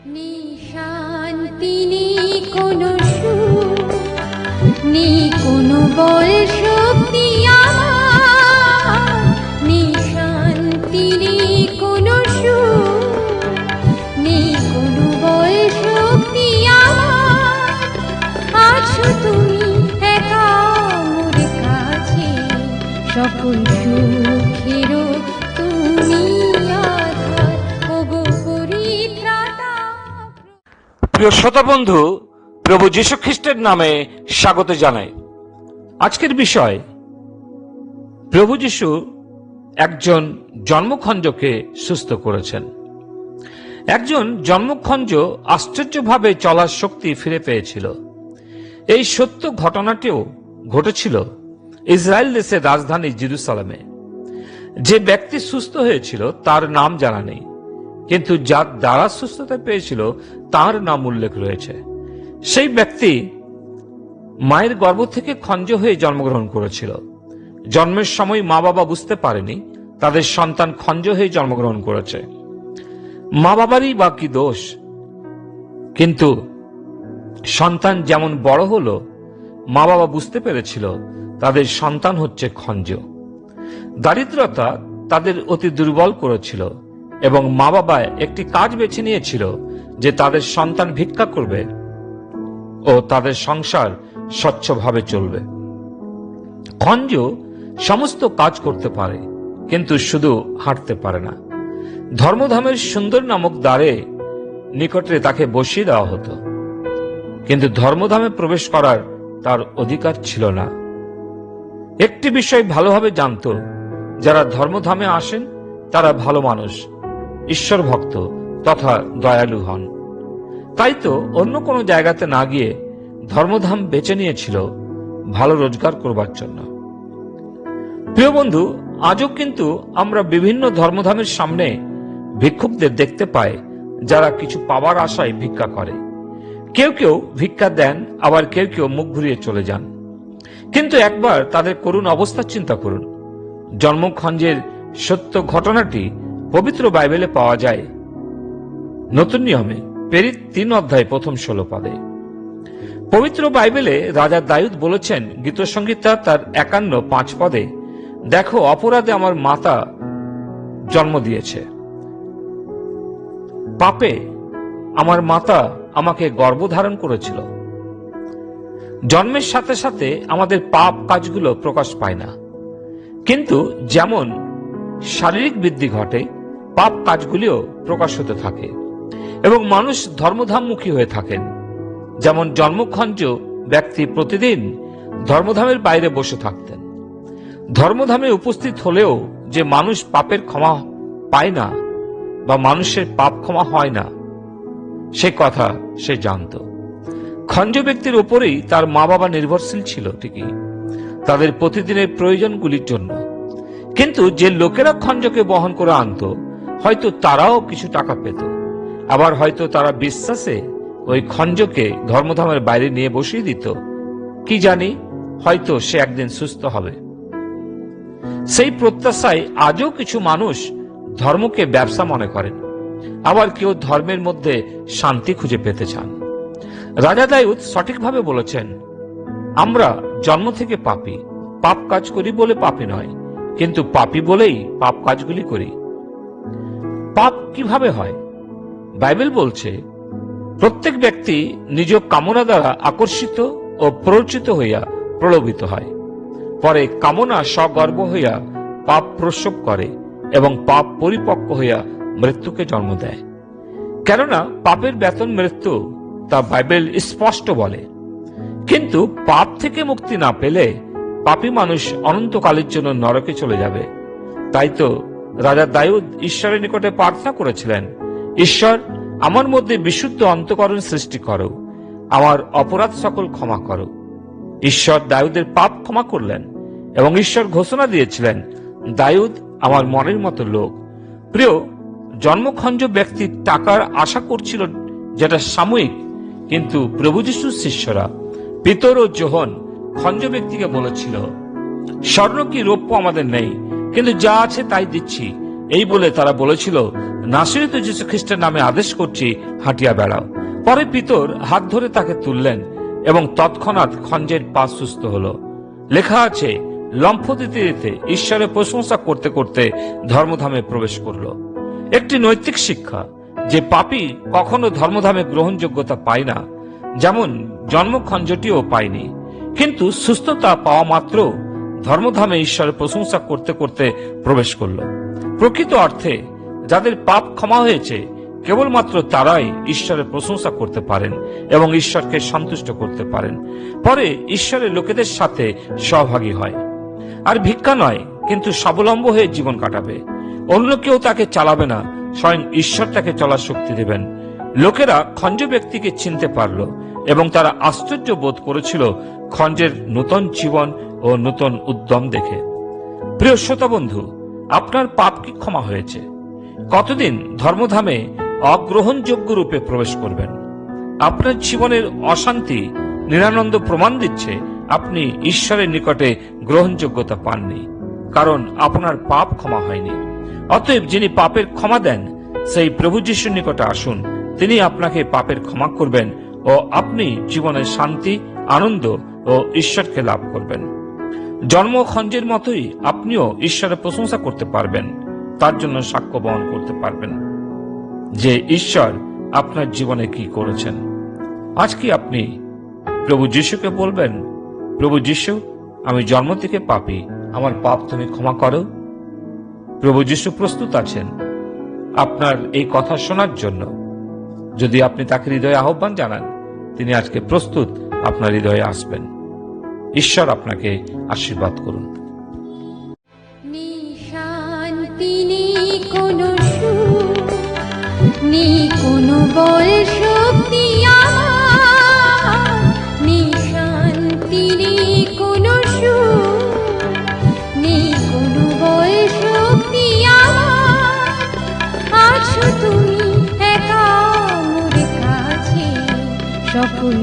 শান্তি নেই কোনো সুখ, নেই কোনো বল শক্তি আমার, নেই শান্তি নেই কোনো সুখ, নেই কোনো বল শক্তি আমার। আছো তুমি একা মোর কাছে, সকল সুখেরও তুমি আধার, ওগো পরিত্রাতা। প্রিয় শ্রোতা বন্ধু, প্রভু যীশু খ্রিস্টের নামে স্বাগত জানাই। আজকের বিষয়, প্রভু যীশু একজন জন্মখঞ্জকে সুস্থ করেছেন। একজন জন্মখঞ্জ আশ্চর্যভাবে চলার শক্তি ফিরে পেয়েছিল। এই সত্য ঘটনাটিও ঘটেছিল ইসরায়েল দেশের রাজধানী জেরুজালেমে। যে ব্যক্তি সুস্থ হয়েছিল তার নাম জানা নেই, কিন্তু যার দ্বারা সুস্থতা পেয়েছিল তার নাম উল্লেখ রয়েছে। সেই ব্যক্তি মায়ের গর্ভ থেকে খঞ্জ হয়ে জন্মগ্রহণ করেছিল। জন্মের সময় মা বাবা বুঝতে পারেনি তাদের সন্তান খঞ্জ হয়ে জন্মগ্রহণ করেছে। মা বাবারই বা কি দোষ? কিন্তু সন্তান যেমন বড় হলো, মা বাবা বুঝতে পেরেছিল তাদের সন্তান হচ্ছে খঞ্জ। দারিদ্রতা তাদের অতি দুর্বল করেছিল এবং মা বাবা একটি কাজ বেছে নিয়েছিল যে তাদের সন্তান ভিক্ষা করবে ও তাদের সংসার স্বচ্ছভাবে চলবে। খঞ্জ সমস্ত কাজ করতে পারে, কিন্তু শুধু হাঁটতে পারে না। ধর্মধামের সুন্দর নামক দ্বারে নিকটে তাকে বসিয়ে দেওয়া হতো, কিন্তু ধর্মধামে প্রবেশ করার তার অধিকার ছিল না। একটি বিষয় ভালোভাবে জানত, যারা ধর্মধামে আসেন তারা ভালো মানুষ, ঈশ্বর ভক্ত তথা দয়ালু হন। তাই তো অন্য কোনো জায়গাতে না গিয়ে ধর্মধাম বেছে নিয়েছিল ভালো রোজগার করবার জন্য। প্রিয় বন্ধু, আজও কিন্তু আমরা বিভিন্ন ধর্মধামের সামনে ভিক্ষুকদের দেখতে পাই, যারা কিছু পাওয়ার আশায় ভিক্ষা করে। কেউ কেউ ভিক্ষা দেন, আবার কেউ কেউ মুখ ঘুরিয়ে চলে যান। কিন্তু একবার তাদের করুণ অবস্থা চিন্তা করুন। জন্মখঞ্জের সত্য ঘটনাটি পবিত্র বাইবেলে পাওয়া যায় নতুন নিয়মে প্রেরিত 3 অধ্যায় প্রথম 16 পদে। পবিত্র বাইবেলে রাজা দাউদ বলেছেন গীতসংহিতা তার 51:5 পদে, দেখো অপরাধে আমার মাতা জন্ম দিয়েছে, পাপে আমার মাতা আমাকে গর্ভধারণ করেছিল। জন্মের সাথে সাথে আমাদের পাপ কাজগুলো প্রকাশ পায় না, কিন্তু যেমন শারীরিক বৃদ্ধি ঘটে, পাপ কাজগুলিও প্রকাশ হতে থাকে এবং মানুষ ধর্মধামমুখী হয়ে থাকেন। যেমন জন্মখঞ্জ ব্যক্তি প্রতিদিন ধর্মধামের বাইরে বসে থাকতেন। ধর্মধামে উপস্থিত হলেও যে মানুষ পাপের ক্ষমা পায় না বা মানুষের পাপ ক্ষমা হয় না, সে কথা সে জানত। খঞ্জ ব্যক্তির উপরেই তার মা বাবা নির্ভরশীল ছিল ঠিকই, তাদের প্রতিদিনের প্রয়োজনগুলির জন্য। কিন্তু যে লোকেরা খঞ্জকে বহন করে আনত, হয়তো তারাও কিছু টাকা পেত, আবার হয়তো তারা বিশ্বাসে ওই খঞ্জকে ধর্মধামের বাইরে নিয়ে বসিয়ে দিত। কি জানি, হয়তো সে একদিন সুস্থ হবে। সেই প্রত্যাশায় আজও কিছু মানুষ ধর্মকে ব্যবসা মনে করেন, আবার কেউ ধর্মের মধ্যে শান্তি খুঁজে পেতে চান। রাজা দাউদ সঠিকভাবে বলেছেন, আমরা জন্ম থেকে পাপী, পাপ কাজ করি বলে পাপী নয়, কিন্তু পাপী বলেই পাপ কাজগুলি করি। পাপ কিভাবে হয়? বাইবেল বলছে প্রত্যেক ব্যক্তি নিজ কামনা দ্বারা আকর্ষিত ও প্ররোচিত হইয়া প্রলোভিত হয়, পরে কামনা সগর্ব হইয়া পাপ প্রসব করে এবং পাপ পরিপক্ক হইয়া মৃত্যুকে জন্ম দেয়। কেননা পাপের বেতন মৃত্যু, তা বাইবেল স্পষ্ট বলে। কিন্তু পাপ থেকে মুক্তি না পেলে পাপী মানুষ অনন্তকালের জন্য নরকে চলে যাবে। তাই তো রাজা দাউদ ঈশ্বরের নিকটে প্রার্থনা করেছিলেন, ঈশ্বর, আমার মধ্যে বিশুদ্ধ অন্তঃকরণ সৃষ্টি করো, আমার অপরাধ সকল ক্ষমা করো। ঈশ্বর দাউদের পাপ ক্ষমা করলেন এবং ঈশ্বর ঘোষণা দিয়েছিলেন, দাউদ আমার মনের মতো লোক। প্রিয়, জন্মখঞ্জ ব্যক্তি টাকার আশা করছিল, যেটা সাময়িক, কিন্তু প্রভু যিশুর শিষ্যরা পিতর ও যোহন খঞ্জ ব্যক্তিকে বলেছিল, স্বর্ণ কি রৌপ্য আমাদের নেই, কিন্তু যা আছে তাই দিচ্ছি। এই বলে তারা বলেছিল, নাসরিত যীশু খ্রিস্টের নামে আদেশ করছি, হাঁটিয়া বেড়াও। পরে পিতর হাত ধরে তাকে তুললেন এবং তৎক্ষণাৎ খঞ্জের পা সুস্থ হলো। লেখা আছে, লম্ফ দিতে দিতে ঈশ্বরের প্রশংসা করতে করতে ধর্মধামে প্রবেশ করলো। একটি নৈতিক শিক্ষা যে পাপী কখনো ধর্মধামে গ্রহণযোগ্যতা পায় না, যেমন জন্মখঞ্জটিও পায়নি, কিন্তু সুস্থতা পাওয়া মাত্র ধর্মধামে ঈশ্বরের প্রশংসা করতে করতে প্রবেশ করলো। প্রকৃত অর্থে যাদের পাপ ক্ষমা হয়েছে কেবলমাত্র তারাই ঈশ্বরের প্রশংসা করতে পারেন এবং ঈশ্বরকে সন্তুষ্ট করতে পারেন। পরে ঈশ্বরের লোকেদের সাথে সহভাগী হয়, আর ভিক্ষা নয় কিন্তু স্বাবলম্ব হয়ে জীবন কাটাবে। অন্য কেউ তাকে চালাবে না, স্বয়ং ঈশ্বর তাকে চলার শক্তি দেবেন। লোকেরা খঞ্জ ব্যক্তিকে চিনতে পারল এবং তারা আশ্চর্য বোধ করেছিল খঞ্জের নূতন জীবন ও নূতন উদ্যম দেখে। প্রিয় শ্রোতা বন্ধু, আপনার পাপ কি ক্ষমা হয়েছে? কতদিন ধর্মধামে অগ্রহণযোগ্য রূপে প্রবেশ করবেন? আপনার জীবনের অশান্তি নিরানন্দ প্রমাণ দিচ্ছে আপনি ঈশ্বরের নিকটে গ্রহণযোগ্যতা পাননি, কারণ আপনার পাপ ক্ষমা হয়নি। অতএব যিনি পাপের ক্ষমা দেন সেই প্রভু যিশুর নিকটে আসুন। তিনি আপনাকে পাপের ক্ষমা করবেন ও আপনি জীবনের শান্তি, আনন্দ ও ঈশ্বরকে লাভ করবেন। জন্মখঞ্জের মতোই আপনিও ঈশ্বরের প্রশংসা করতে পারবেন, তার জন্য সাক্ষ্য বহন করতে পারবেন যে ঈশ্বর আপনার জীবনে কি করেছেন। আজ কি আপনি প্রভু যিশুকে বলবেন, প্রভু যিশু, আমি জন্ম থেকে পাপী, আমার পাপ তুমি ক্ষমা করো? প্রভু যিশু প্রস্তুত আছেন আপনার এই কথা শোনার জন্য। যদি আপনি তাকে হৃদয়ে আহ্বান জানান, তিনি আজকে প্রস্তুত আপনার হৃদয়ে আসবেন। ঈশ্বর আপনাকে আশীর্বাদ করুন। শান্তি নেই কোনো সুখ, নেই কোনো বল শক্তি আমার, নেই শান্তি নেই কোনো সুখ, নেই কোনো বল শক্তি আমার। আছো তুমি একা মোর কাছে, সকল